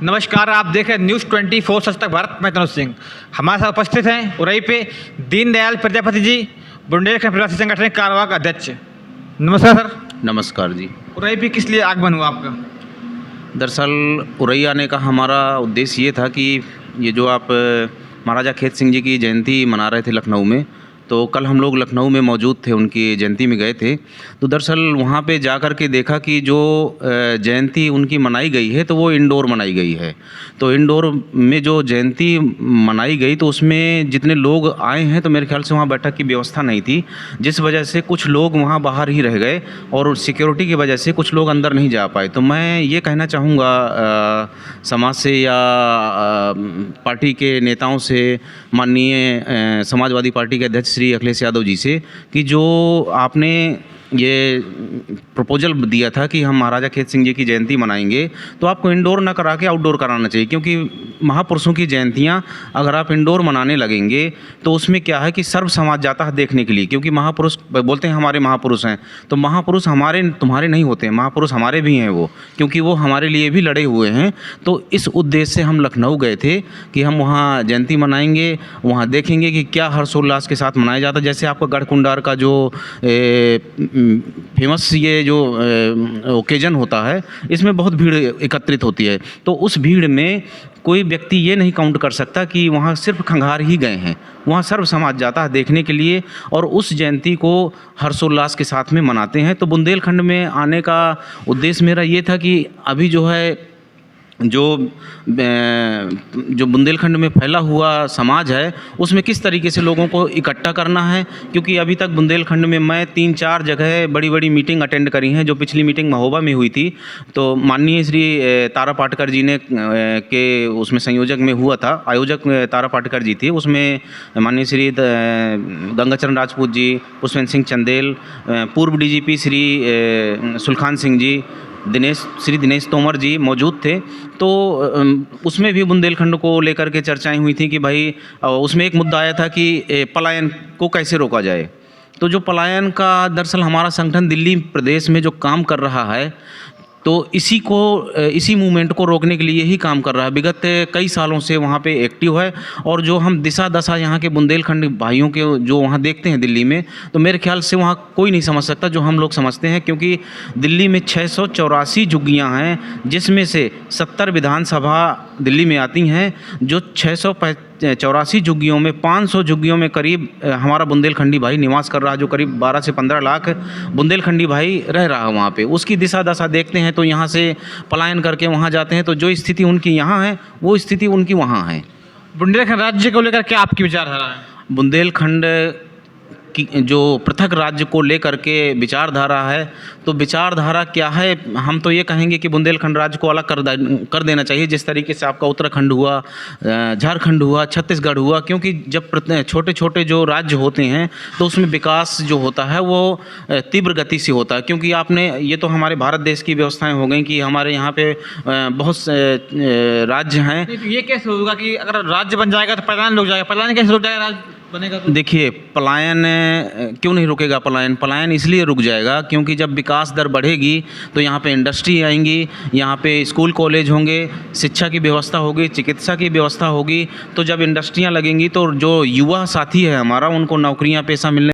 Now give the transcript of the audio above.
नमस्कार, आप देख रहे हैं न्यूज़ 24 सच तक भारत। मैं तनुज सिंह। हमारे साथ उपस्थित हैं उरई पे दीनदयाल प्रजापति जी, बुंदेलखंड प्रवासी संगठन कारवां का अध्यक्ष। नमस्कार सर। नमस्कार जी। उरई पे किस लिए आगमन हुआ आपका? दरअसल उरई आने का हमारा उद्देश्य ये था कि ये जो आप महाराजा खेत सिंह जी की जयंती मना रहे थे लखनऊ में, तो कल हम लोग लखनऊ में मौजूद थे, उनकी जयंती में गए थे। तो दरअसल वहाँ पे जा कर के देखा कि जो जयंती उनकी मनाई गई है तो वो इंडोर मनाई गई है। तो इंडोर में जो जयंती मनाई गई तो उसमें जितने लोग आए हैं तो मेरे ख्याल से वहाँ बैठक की व्यवस्था नहीं थी, जिस वजह से कुछ लोग वहाँ बाहर ही रह गए और सिक्योरिटी की वजह से कुछ लोग अंदर नहीं जा पाए। तो मैं ये कहना चाहूँगा समाज से या पार्टी के नेताओं से, माननीय समाजवादी पार्टी के अध्यक्ष श्री अखिलेश यादव जी से, कि जो आपने ये प्रपोजल दिया था कि हम महाराजा खेत सिंह जी की जयंती मनाएंगे, तो आपको इंडोर ना करा के आउटडोर कराना चाहिए। क्योंकि महापुरुषों की जयंतियां अगर आप इंडोर मनाने लगेंगे तो उसमें क्या है कि सर्व समाज जाता है देखने के लिए। क्योंकि महापुरुष बोलते हैं हमारे महापुरुष हैं, तो महापुरुष हमारे तुम्हारे नहीं होते हैं, महापुरुष हमारे भी हैं वो, क्योंकि वो हमारे लिए भी लड़े हुए हैं। तो इस उद्देश्य से हम लखनऊ गए थे कि हम वहाँ जयंती मनाएंगे, वहाँ देखेंगे कि क्या हर्षोल्लास के साथ मनाया जाता है। जैसे आपका गढ़कुंडार का जो फेमस ये जो ओकेजन होता है, इसमें बहुत भीड़ एकत्रित होती है। तो उस भीड़ में कोई व्यक्ति ये नहीं काउंट कर सकता कि वहाँ सिर्फ खंगार ही गए हैं, वहाँ सर्व समाज जाता है देखने के लिए और उस जयंती को हर्षोल्लास के साथ में मनाते हैं। तो बुंदेलखंड में आने का उद्देश्य मेरा ये था कि अभी जो है जो बुंदेलखंड में फैला हुआ समाज है उसमें किस तरीके से लोगों को इकट्ठा करना है। क्योंकि अभी तक बुंदेलखंड में मैं 3-4 जगह बड़ी बड़ी मीटिंग अटेंड करी हैं। जो पिछली मीटिंग महोबा में हुई थी तो माननीय श्री तारा पाटकर जी ने के उसमें संयोजक में हुआ था, आयोजक तारा पाटकर जी थे। उसमें माननीय श्री गंगाचरण राजपूत जी, पुष्पेंद्र सिंह चंदेल, पूर्व DGP श्री सुलखान सिंह जी, श्री दिनेश तोमर जी मौजूद थे। तो उसमें भी बुंदेलखंड को लेकर के चर्चाएं हुई थी कि भाई उसमें एक मुद्दा आया था कि पलायन को कैसे रोका जाए। तो जो पलायन का दरअसल हमारा संगठन दिल्ली प्रदेश में जो काम कर रहा है तो इसी मूवमेंट को रोकने के लिए ही काम कर रहा है। विगत कई सालों से वहाँ पे एक्टिव है और जो हम दिशा दशा यहाँ के बुंदेलखंड भाइयों के जो वहाँ देखते हैं दिल्ली में, तो मेरे ख्याल से वहाँ कोई नहीं समझ सकता जो हम लोग समझते हैं। क्योंकि दिल्ली में 684 झुग्गियाँ हैं, जिसमें से 70 विधानसभा दिल्ली में आती हैं। जो 684 झुग्गियों में 500 झुग्गियों में करीब हमारा बुंदेलखंडी भाई निवास कर रहा है, जो करीब 12 से 15 लाख बुंदेलखंडी भाई रह रहा है वहाँ पे। उसकी दिशा दशा देखते हैं तो यहाँ से पलायन करके वहाँ जाते हैं, तो जो स्थिति उनकी यहाँ है वो स्थिति उनकी वहाँ है। बुंदेलखंड राज्य को लेकर क्या आपकी विचारधारा है? बुंदेलखंड की जो पृथक राज्य को लेकर के विचारधारा है, तो विचारधारा क्या है, हम तो ये कहेंगे कि बुंदेलखंड राज्य को अलग कर देना चाहिए। जिस तरीके से आपका उत्तराखंड हुआ, झारखंड हुआ, छत्तीसगढ़ हुआ। क्योंकि जब छोटे छोटे जो राज्य होते हैं तो उसमें विकास जो होता है वो तीव्र गति से होता है। क्योंकि आपने ये तो हमारे भारत देश की व्यवस्थाएं हो गई कि हमारे यहाँ पे बहुत से राज्य हैं। ये कैसे होगा कि अगर राज्य बन जाएगा तो पलायन रुक जाएगा? पलायन कैसे रुक जाएगा राज्य बनेगा तो? देखिए, पलायन क्यों नहीं रुकेगा? पलायन इसलिए रुक जाएगा क्योंकि जब विकास दर बढ़ेगी तो यहाँ पे इंडस्ट्री आएंगी, यहाँ पे स्कूल कॉलेज होंगे, शिक्षा की व्यवस्था होगी, चिकित्सा की व्यवस्था होगी। तो जब इंडस्ट्रियाँ लगेंगी तो जो युवा साथी है हमारा, उनको नौकरियाँ पेशा मिलने